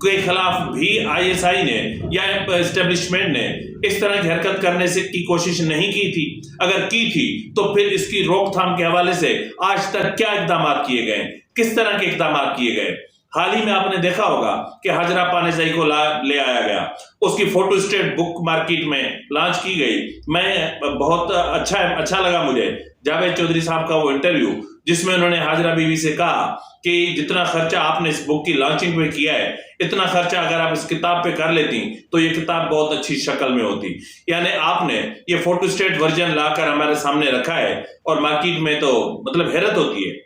کے خلاف بھی ISI نے یا اسٹیبلشمنٹ نے اس طرح کی حرکت کرنے سے کی کوشش نہیں کی تھی؟ اگر کی تھی تو پھر اس کی روک تھام کے حوالے سے آج تک کیا اقدامات کیے گئے، کس طرح کے اقدامات کیے گئے؟ حال ہی میں آپ نے دیکھا ہوگا کہ حجرہ پانیزائی کو لے آیا گیا، اس کی فوٹو اسٹیٹ بک مارکیٹ میں لانچ کی گئی۔ میں بہت اچھا لگا مجھے جاوید چودھری صاحب کا وہ انٹرویو، جس میں انہوں نے حاجرہ بیوی سے کہا کہ جتنا خرچہ آپ نے اس بک کی لانچنگ پہ کیا ہے، اتنا خرچہ اگر آپ اس کتاب پہ کر لیتی تو یہ کتاب بہت اچھی شکل میں ہوتی۔ یعنی آپ نے یہ فوٹو اسٹیٹ ورژن لا کر ہمارے سامنے رکھا ہے اور مارکیٹ میں تو مطلب حیرت ہوتی ہے۔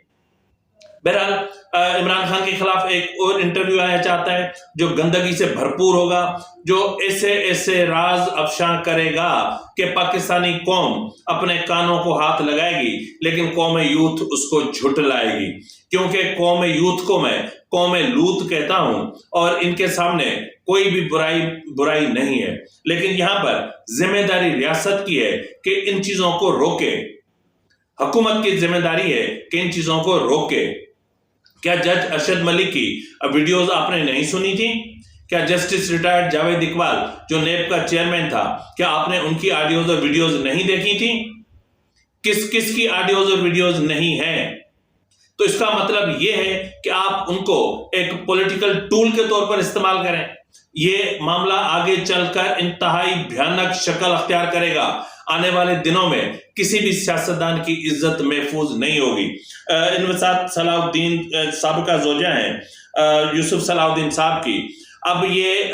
بہرحال عمران خان کے خلاف ایک اور انٹرویو آیا چاہتا ہے جو گندگی سے بھرپور ہوگا، جو ایسے راز افشاں کرے گا کہ پاکستانی قوم اپنے کانوں کو ہاتھ لگائے گی، لیکن قوم یوتھ اس کو جھٹلائے گی، کیونکہ قوم یوتھ کو میں قوم لوط کہتا ہوں اور ان کے سامنے کوئی بھی برائی نہیں ہے، لیکن یہاں پر ذمہ داری ریاست کی ہے کہ ان چیزوں کو روکے۔ حکومت کی ذمہ داری ہے کہ ان چیزوں کو روکے۔ کیا جج ارشد ملک کی ویڈیوز آپ نے نہیں سنی تھی؟ کیا جسٹس ریٹائرڈ جاوید اقبال جو نیب کا چیئرمین تھا، کیا آپ نے ان کی آڈیوز اور ویڈیوز نہیں دیکھی تھی؟ کس کی آڈیوز اور ویڈیوز نہیں ہیں؟ تو اس کا مطلب یہ ہے کہ آپ ان کو ایک پولیٹیکل ٹول کے طور پر استعمال کریں۔ یہ معاملہ آگے چل کر انتہائی بھیانک شکل اختیار کرے گا۔ آنے والے دنوں میں کسی بھی سیاستدان کی عزت محفوظ نہیں ہوگی۔ ان میں ساتھ صلاح الدین سابقہ زوجہ ہیں یوسف صلاح الدین صاحب کی۔ اب یہ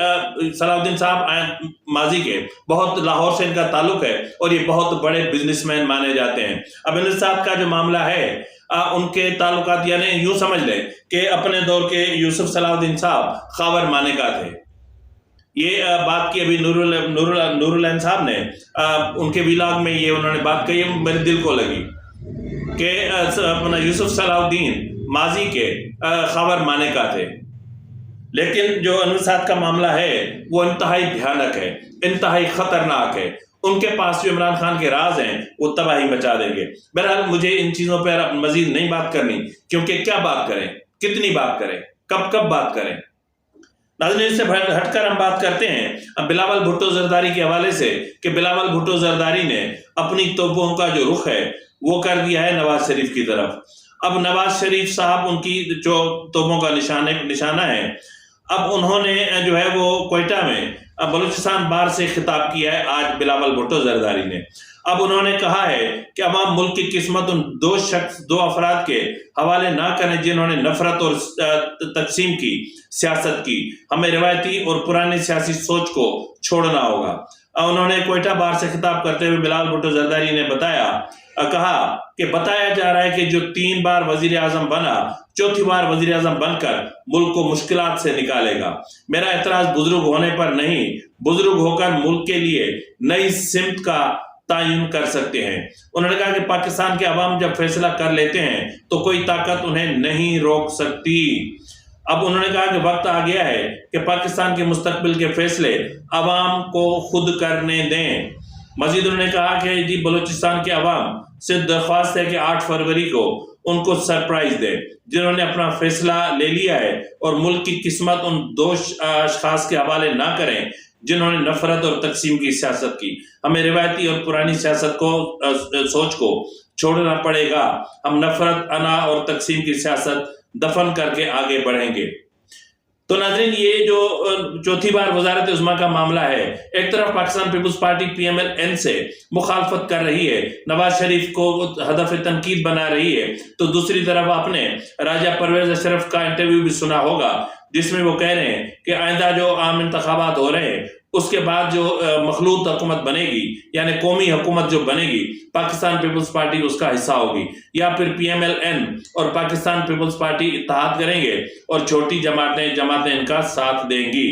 صلاح الدین صاحب ماضی کے بہت لاہور سے ان کا تعلق ہے اور یہ بہت بڑے بزنس مین مانے جاتے ہیں۔ اب ان صاحب کا جو معاملہ ہے، ان کے تعلقات یعنی یوں سمجھ لیں کہ اپنے دور کے یوسف صلاح الدین صاحب خاور مانے کا تھے۔ یہ بات کی ابھی نور العین صاحب نے ان کے ویلاگ میں، یہ انہوں نے بات کہی، میرے دل کو لگی کہ اپنا یوسف صلاح الدین ماضی کے خاور مانے کا تھے، لیکن جو انور صاحب کا معاملہ ہے وہ انتہائی بھیانک ہے، انتہائی خطرناک ہے۔ ان کے پاس جو عمران خان کے راز ہیں وہ تباہی مچا دیں گے۔ بہرحال مجھے ان چیزوں پر مزید نہیں بات کرنی، کیونکہ کیا بات کریں، کتنی بات کریں، کب بات کریں۔ ناظرین، اس سے ہٹ کر ہم بات کرتے ہیں بلاول بھٹو زرداری کے حوالے سے کہ بلاول بھٹو زرداری نے اپنی توپوں کا جو رخ ہے وہ کر دیا ہے نواز شریف کی طرف۔ اب نواز شریف صاحب ان کی جو توپوں کا نشانہ ہے، اب انہوں نے جو ہے وہ کوئٹہ میں بلوچستان بار سے خطاب کیا ہے آج بلاول بھٹو زرداری نے۔ اب انہوں نے کہا ہے کہ عوام ملک کی قسمت ان دو افراد کے حوالے نہ کریں جنہوں نے نفرت اور تقسیم کی سیاست کی۔ ہمیں روایتی اور پرانی سیاسی سوچ کو چھوڑنا ہوگا۔ انہوں نے کوئٹہ بار سے خطاب کرتے ہوئے بلاول بھٹو زرداری نے کہا کہ بتایا جا رہا ہے کہ جو 3 بار وزیر اعظم بنا، 4تھی بار وزیر اعظم بن کر ملک کو مشکلات سے نکالے گا۔ میرا اعتراض بزرگ ہونے پر نہیں، بزرگ ہو کر ملک کے لیے نئی سمت کا تعین کر سکتے ہیں۔ انہوں نے کہا کہ پاکستان کے عوام جب فیصلہ کر لیتے ہیں تو کوئی طاقت انہیں نہیں روک سکتی۔ اب انہوں نے کہا کہ وقت آ گیا ہے کہ پاکستان کے مستقبل کے فیصلے عوام کو خود کرنے دیں۔ مزید انہوں نے کہا کہ جی بلوچستان کے عوام سے درخواست ہے کہ 8 فروری کو ان کو سرپرائز دے جنہوں نے اپنا فیصلہ لے لیا ہے، اور ملک کی قسمت ان 2 اشخاص کے حوالے نہ کریں جنہوں نے نفرت اور تقسیم کی سیاست کی۔ ہمیں روایتی اور پرانی سوچ کو چھوڑنا پڑے گا۔ ہم نفرت، انا اور تقسیم کی سیاست دفن کر کے آگے بڑھیں گے۔ تو ناظرین، یہ جو 4تھی بار وزارت عظمیٰ کا معاملہ ہے، ایک طرف پاکستان پیپلز پارٹی PMLN سے مخالفت کر رہی ہے، نواز شریف کو ہدف تنقید بنا رہی ہے، تو دوسری طرف آپ نے راجہ پرویز اشرف کا انٹرویو بھی سنا ہوگا جس میں وہ کہہ رہے ہیں کہ آئندہ جو عام انتخابات ہو رہے ہیں اس کے بعد جو مخلوط حکومت بنے گی، یعنی قومی حکومت جو بنے گی، پاکستان پیپلز پارٹی اس کا حصہ ہوگی، یا پھر PMLN اور پاکستان پیپلز پارٹی اتحاد کریں گے اور چھوٹی جماعتیں ان کا ساتھ دیں گی۔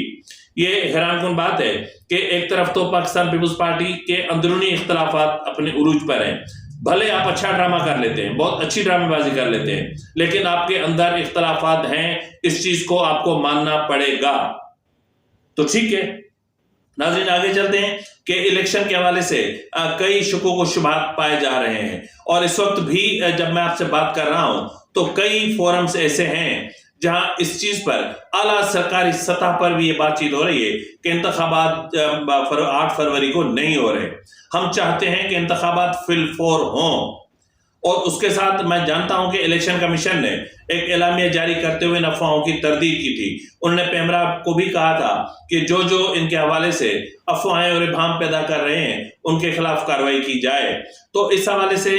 یہ حیران کن بات ہے کہ ایک طرف تو پاکستان پیپلز پارٹی کے اندرونی اختلافات اپنے عروج پر ہیں، بھلے آپ اچھا ڈرامہ کر لیتے ہیں، بہت اچھی ڈرامے بازی کر لیتے ہیں، لیکن آپ کے اندر اختلافات ہیں، اس چیز کو آپ کو ماننا پڑے گا۔ تو ٹھیک ہے ناظرین، آگے چلتے ہیں کہ الیکشن کے حوالے سے کئی شکوک و شبہات پائے جا رہے ہیں، اور اس وقت بھی جب میں آپ سے بات کر رہا ہوں تو کئی فورمز ایسے ہیں جہاں اس چیز پر اعلیٰ سرکاری سطح پر بھی یہ بات چیت ہو رہی ہے کہ انتخابات 8 فروری کو نہیں ہو رہے. ہم چاہتے ہیں کہ انتخابات فی الفور ہوں. اور اس کے ساتھ میں جانتا ہوں کہ الیکشن کمیشن نے ایک اعلامیہ جاری کرتے ہوئے افواہوں کی تردید کی تھی. انہوں نے پیمرا کو بھی کہا تھا کہ جو ان کے حوالے سے افواہیں اور ابہام پیدا کر رہے ہیں ان کے خلاف کارروائی کی جائے. تو اس حوالے سے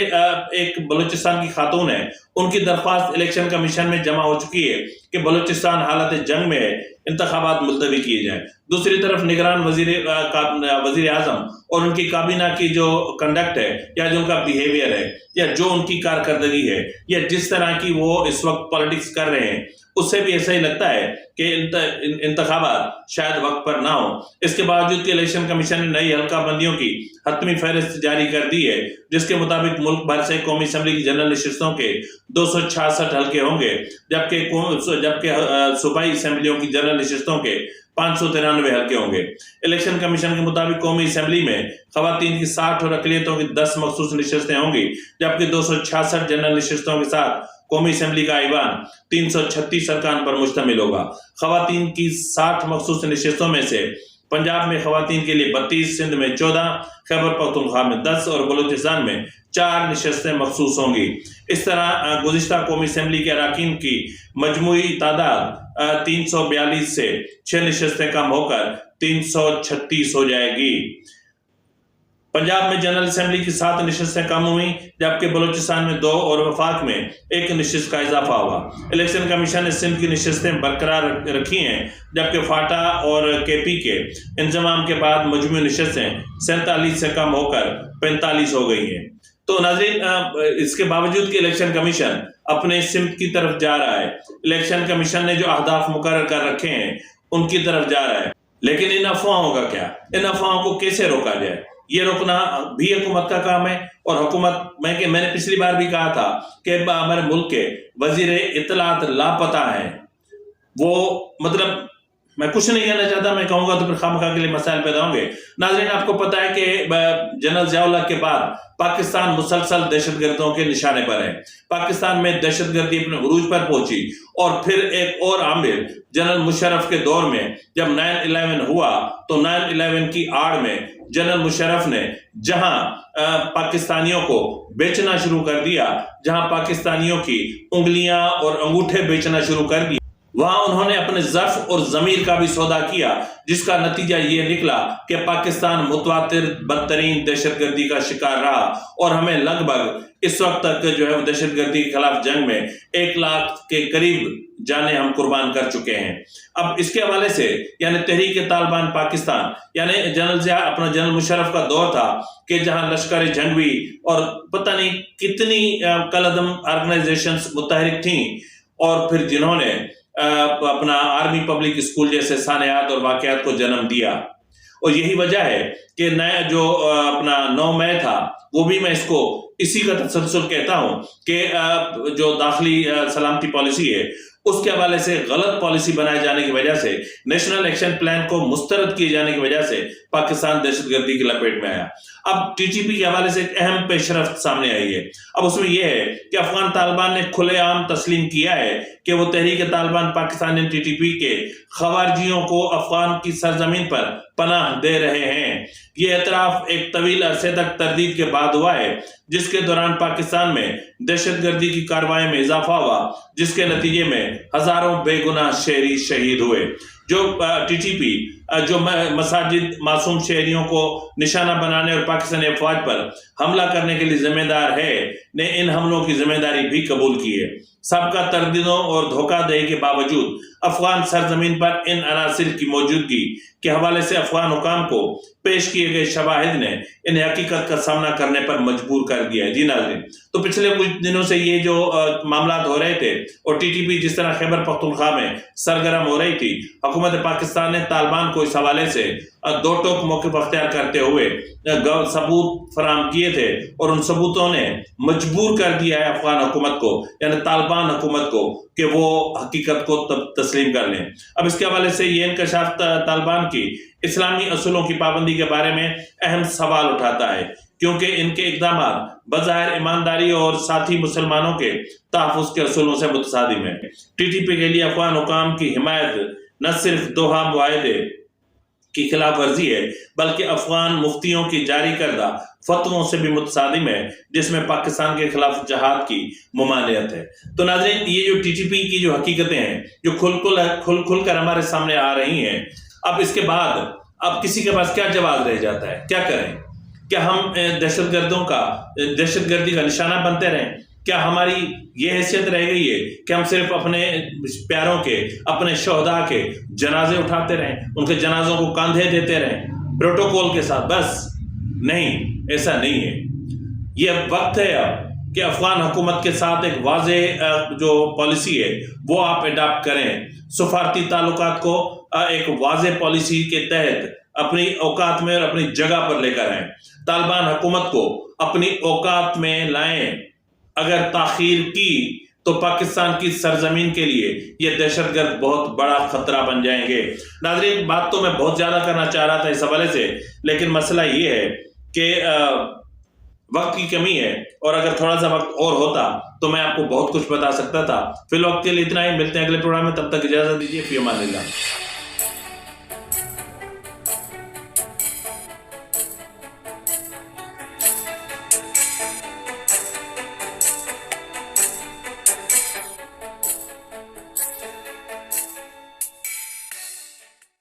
ایک بلوچستان کی خاتون ہے، ان کی درخواست الیکشن کمیشن میں جمع ہو چکی ہے کہ بلوچستان حالت جنگ میں ہے، انتخابات ملتوی کیے جائیں. دوسری طرف نگران وزیر اعظم اور ان کی کابینہ کی جو کنڈکٹ ہے یا جو ان کا بیہیویئر ہے یا جو ان کی کارکردگی ہے یا جس طرح کی وہ اس وقت پالیٹکس کر رہے ہیں، اس سے بھی ایسا ہی لگتا ہے کہ انتخابات شاید وقت پر نہ ہوں. اس کے باوجود کہ الیکشن کمیشن نے نئی حلقہ بندیوں کی حتمی فہرست جاری کر دی ہے، جس کے مطابق ملک بھر سے قومی اسمبلی کی جنرل نشستوں کے 266 حلقے ہوں گے، جبکہ صوبائی اسمبلیوں کی جنرل نشستوں کے 593 حلقے ہوں گے. الیکشن کمیشن کے مطابق قومی اسمبلی میں خواتین کی 60 اور اقلیتوں کی 10 مخصوص نشستیں ہوں گی، جبکہ 266 جنرل نشستوں کے ساتھ قومی اسمبلی کا ایوان 336 ارکان پر مشتمل ہوگا. خواتین کی 60 مخصوص نشستوں میں سے پنجاب میں خواتین کے لیے 32، سندھ میں 14، خیبر پختونخوا میں 10 اور بلوچستان میں 4 نشستیں مخصوص ہوں گی. اس طرح گزشتہ قومی اسمبلی کے اراکین کی مجموعی تعداد 342 سے 6 نشستیں کم ہو کر 336 ہو جائے گی. پنجاب میں جنرل اسمبلی کی 7 نشستیں کم ہوئیں، جبکہ بلوچستان میں 2 اور وفاق میں 1 نشست کا اضافہ ہوا. الیکشن کمیشن نے سندھ کی نشستیں برقرار رکھی ہیں، جبکہ فاٹا اور کے پی کے انضمام کے بعد مجموعی نشستیں 47 سے کم ہو کر 45 ہو گئی ہیں. تو ناظرین، اس کے باوجود کہ الیکشن کمیشن اپنے سمت کی طرف جا رہا ہے، الیکشن کمیشن نے جو اہداف مقرر کر رکھے ہیں ان کی طرف جا رہا ہے، لیکن ان افواہوں کا کیا؟ ان افواہوں کو کیسے روکا جائے؟ یہ روکنا بھی حکومت کا کام ہے. اور حکومت میں نے پچھلی بار بھی کہا تھا کہ ہمارے ملک کے وزیر اطلاعات لاپتہ ہیں. وہ مطلب میں کچھ نہیں کہنا چاہتا، میں کہوں گا تو پھر خامخواہ کے لیے مسائل پیدا ہوں گے. ناظرین، آپ کو پتا ہے کہ جنرل ضیاء الحق کے بعد پاکستان مسلسل دہشت گردوں کے نشانے پر ہے. پاکستان میں دہشت گردی اپنے عروج پر پہنچی، اور پھر ایک اور عامل جنرل مشرف کے دور میں جب 9/11 ہوا تو 9/11 کی آڑ میں جنرل مشرف نے جہاں پاکستانیوں کو بیچنا شروع کر دیا، جہاں پاکستانیوں کی انگلیاں اور انگوٹھے بیچنا شروع کر دیا، وہاں انہوں نے اپنے ظرف اور ضمیر کا بھی سودا کیا، جس کا نتیجہ یہ نکلا کہ پاکستان متواتر بدترین دہشت گردی کا شکار رہا، اور ہمیں لگ بھگ اس وقت تک جو ہے دہشت گردی کے خلاف جنگ میں 1 لاکھ کے قریب جانیں ہم قربان کر چکے ہیں. اب اس کے حوالے سے یعنی تحریک طالبان پاکستان، یعنی جنرل ضیاء اپنا جنرل مشرف کا دور تھا کہ جہاں لشکر جنگی اور پتہ نہیں کتنی کالعدم آرگنائزیشنز متحرک تھیں، اور پھر جنہوں نے اپنا آرمی پبلک اسکول جیسے سانحات اور واقعات کو جنم دیا. اور یہی وجہ ہے کہ نیا جو اپنا 9 مئی تھا، وہ بھی میں اس کو اسی کا تسلسل کہتا ہوں کہ جو داخلی سلامتی پالیسی ہے اس کے حوالے سے غلط پالیسی بنائے جانے کی وجہ سے، نیشنل ایکشن پلان کو مسترد کیے جانے کی وجہ سے پاکستان دہشت گردی کی لپیٹ میں آیا. اب ٹی ٹی پی کے حوالے سے ایک اہم پیش رفت سامنے آئی ہے. اب اس میں یہ ہے کہ افغان طالبان نے کھلے عام تسلیم کیا ہے کہ وہ تحریک Taliban Pakistan T T P کے خوارجیوں کو افغان کی سرزمین پر پناہ دے رہے ہیں. یہ اعتراف ایک طویل عرصے تک تردید کے بعد ہوا ہے، جس کے دوران پاکستان میں دہشت گردی کی کارروائیوں میں اضافہ ہوا، جس کے نتیجے میں ہزاروں بے گناہ شہری شہید ہوئے. جو ٹی ٹی پی جو مساجد، معصوم شہریوں کو نشانہ بنانے اور پاکستانی افواج پر حملہ کرنے کے لیے ذمہ دار ہے، نے ان حملوں کی ذمہ داری بھی قبول کی ہے. سابقہ تردیدوں اور دھوکہ دہی کے باوجود افغان سرزمین پر ان عناصر کی موجودگی کے حوالے سے افغان حکام کو پیش کیے گئے شواہد نے ان حقیقت کا سامنا کرنے پر مجبور کر دیا ہے. جی ناظرین، تو پچھلے کچھ دنوں سے یہ جو معاملات ہو رہے تھے اور ٹی ٹی پی جس طرح خیبر پختونخوا میں سرگرم ہو رہی تھی، حکومت پاکستان نے طالبان کو اس حوالے سے 2 ٹوک موقف اختیار کرتے ہوئے ثبوت فراہم کیے تھے، اور ان ثبوتوں نے مجبور کر دیا ہے افغان حکومت کو، یعنی طالبان حکومت کو، کہ وہ حقیقت کو تسلیم کر لیں. اب اس کے حوالے سے یہ انکشاف طالبان کی اسلامی اصولوں کی پابندی کے بارے میں اہم سوال اٹھاتا ہے. کیونکہ ان کے اقدامات بظاہر ایمانداری اور ساتھی مسلمانوں کے تحفظ کے اصولوں سے متصادم ہیں۔ ٹی ٹی پی کے لیے افغان حکام کی حمایت نہ صرف دوحہ معاہدے کی خلاف ورزی ہے بلکہ افغان مفتیوں کی جاری کردہ فتووں سے بھی متصادم ہے، جس میں پاکستان کے خلاف جہاد کی ممانعت ہے۔ تو ناظرین، یہ جو ٹی ٹی پی کی جو حقیقتیں ہیں جو کھل کر ہمارے سامنے آ رہی ہیں، اب اس کے بعد اب کسی کے پاس کیا جواز رہ جاتا ہے؟ کیا کریں؟ کیا ہم دہشت گردی کا نشانہ بنتے رہیں؟ کیا ہماری یہ حیثیت رہ گئی ہے کہ ہم صرف اپنے پیاروں کے، اپنے شہداء کے جنازے اٹھاتے رہیں، ان کے جنازوں کو کاندھے دیتے رہیں پروٹوکول کے ساتھ؟ بس نہیں، ایسا نہیں ہے۔ یہ وقت ہے اب کہ افغان حکومت کے ساتھ ایک واضح جو پالیسی ہے وہ آپ اڈاپٹ کریں، سفارتی تعلقات کو ایک واضح پالیسی کے تحت اپنی اوقات میں اور اپنی جگہ پر لے کر آئیں، طالبان حکومت کو اپنی اوقات میں لائیں۔ اگر تاخیر کی تو پاکستان کی سرزمین کے لیے یہ دہشت گرد بہت بڑا خطرہ بن جائیں گے۔ ناظرین، بات تو میں بہت زیادہ کرنا چاہ رہا تھا اس حوالے سے، لیکن مسئلہ یہ ہے کہ وقت کی کمی ہے، اور اگر تھوڑا سا وقت اور ہوتا تو میں آپ کو بہت کچھ بتا سکتا تھا۔ فی الوقت کے لیے اتنا ہی، ملتے ہیں اگلے پروگرام میں، تب تک اجازت دیجیے، فی امان اللہ۔